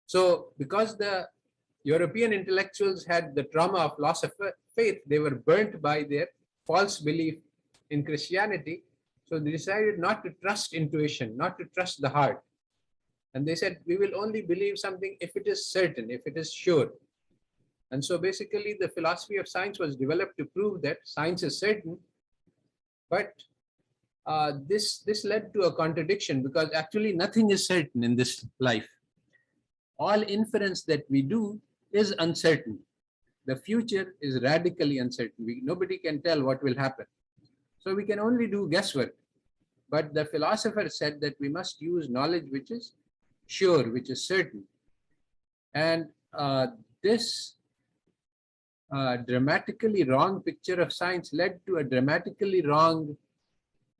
So because the European intellectuals had the trauma of loss of faith, they were burnt by their false belief in Christianity. So they decided not to trust intuition, not to trust the heart. And they said, we will only believe something if it is certain, if it is sure. And so basically the philosophy of science was developed to prove that science is certain. But this led to a contradiction, because actually nothing is certain in this life. All inference that we do is uncertain. The future is radically uncertain. Nobody can tell what will happen. So we can only do guesswork. But the philosopher said that we must use knowledge which is sure, which is certain. And this dramatically wrong picture of science led to a dramatically wrong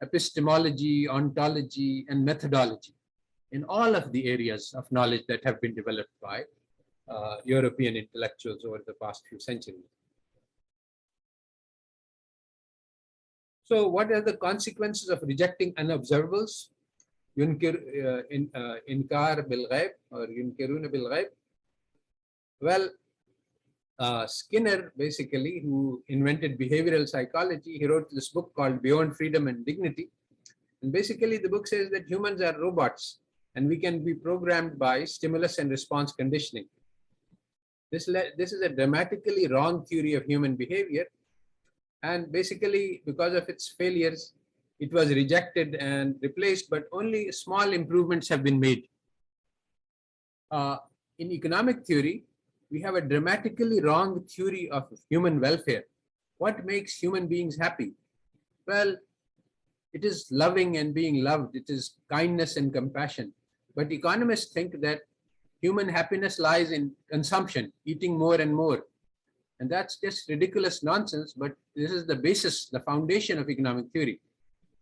epistemology, ontology, and methodology in all of the areas of knowledge that have been developed by European intellectuals over the past few centuries. So what are the consequences of rejecting unobservables? Inkar bil ghaib or yunkiruna bil ghaib. Well, Skinner, basically, who invented behavioral psychology, he wrote this book called Beyond Freedom and Dignity. And basically the book says that humans are robots and we can be programmed by stimulus and response conditioning. This is a dramatically wrong theory of human behavior. And basically, because of its failures, it was rejected and replaced, but only small improvements have been made. In economic theory, we have a dramatically wrong theory of human welfare. What makes human beings happy? Well, it is loving and being loved. It is kindness and compassion. But economists think that human happiness lies in consumption, eating more and more. And that's just ridiculous nonsense, but this is the basis, the foundation of economic theory,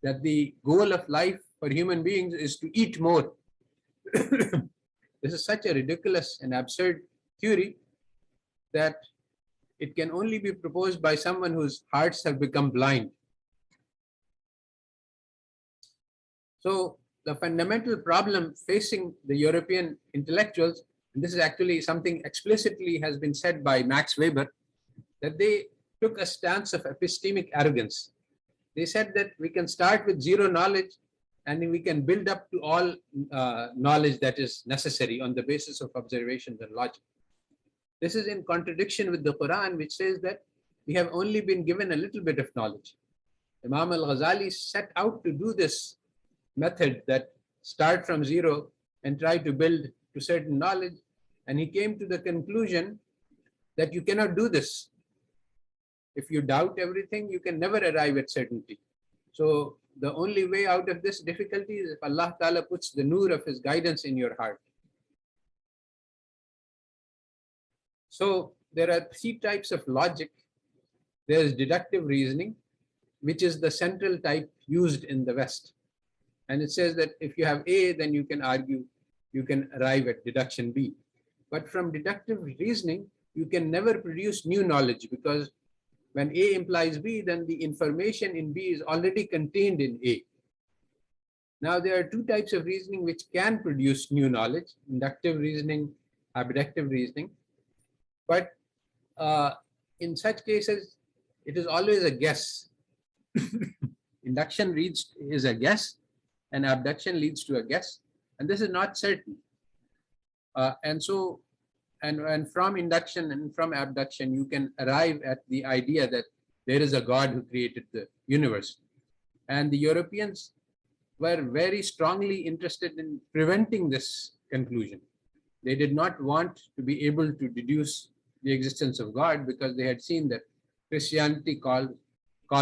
that the goal of life for human beings is to eat more. This is such a ridiculous and absurd theory that it can only be proposed by someone whose hearts have become blind. So the fundamental problem facing the European intellectuals, and this is actually something explicitly has been said by Max Weber, that they took a stance of epistemic arrogance. They said that we can start with zero knowledge and we can build up to all knowledge that is necessary on the basis of observations and logic. This is in contradiction with the Quran, which says that we have only been given a little bit of knowledge. Imam al-Ghazali set out to do this method, that start from zero and try to build to certain knowledge. And he came to the conclusion that you cannot do this. If you doubt everything, you can never arrive at certainty. So the only way out of this difficulty is if Allah Ta'ala puts the nur of His guidance in your heart. So there are three types of logic. There is deductive reasoning, which is the central type used in the West. And it says that if you have A, then you can argue, you can arrive at deduction B. But from deductive reasoning, you can never produce new knowledge, because when A implies B, then the information in B is already contained in A. Now, there are two types of reasoning which can produce new knowledge: inductive reasoning, abductive reasoning. But in such cases, it is always a guess. Induction is a guess, and abduction leads to a guess, and this is not certain. And from induction and from abduction, you can arrive at the idea that there is a God who created the universe. And the Europeans were very strongly interested in preventing this conclusion. They did not want to be able to deduce the existence of God, because they had seen that Christianity caused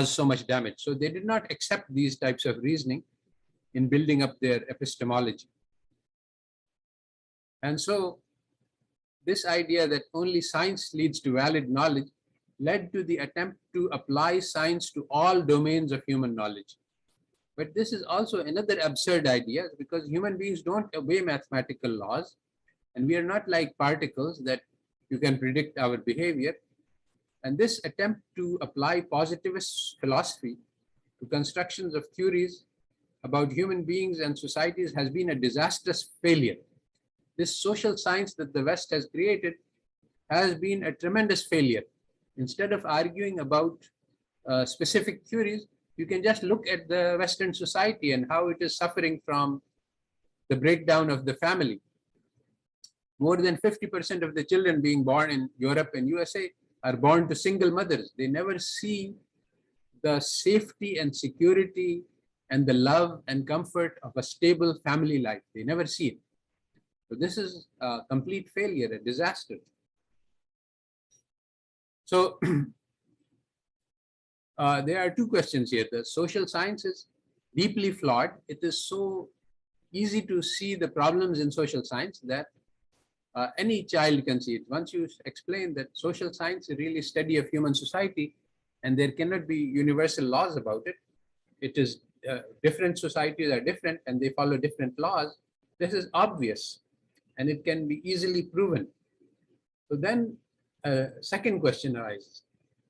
so much damage. So they did not accept these types of reasoning in building up their epistemology. And so this idea that only science leads to valid knowledge led to the attempt to apply science to all domains of human knowledge. But this is also another absurd idea, because human beings don't obey mathematical laws, and we are not like particles that you can predict our behavior. And this attempt to apply positivist philosophy to constructions of theories about human beings and societies has been a disastrous failure. this social science that the West has created has been a tremendous failure. Instead of arguing about specific theories, you can just look at the Western society and how it is suffering from the breakdown of the family. More than 50% of the children being born in Europe and USA are born to single mothers. They never see the safety and security and the love and comfort of a stable family life. They never see it. So this is a complete failure, a disaster. So there are two questions here. The social science is deeply flawed. It is so easy to see the problems in social science that any child can see it. Once you explain that social science is really study of human society and there cannot be universal laws about it, it is different societies are different and they follow different laws. This is obvious and it can be easily proven. So then second question arises.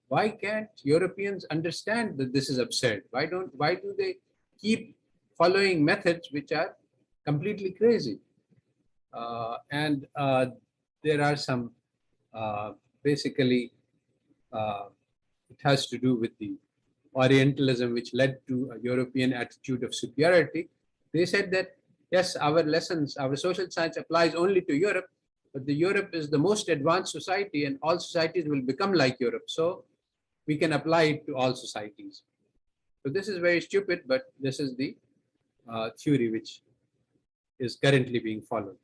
Why can't Europeans understand that this is absurd? Why do they keep following methods which are completely crazy? There are some basically it has to do with the Orientalism, which led to a European attitude of superiority. They said that yes, our lessons, our social science applies only to Europe, but the Europe is the most advanced society and all societies will become like Europe. So we can apply it to all societies. So this is very stupid, but this is the theory which is currently being followed.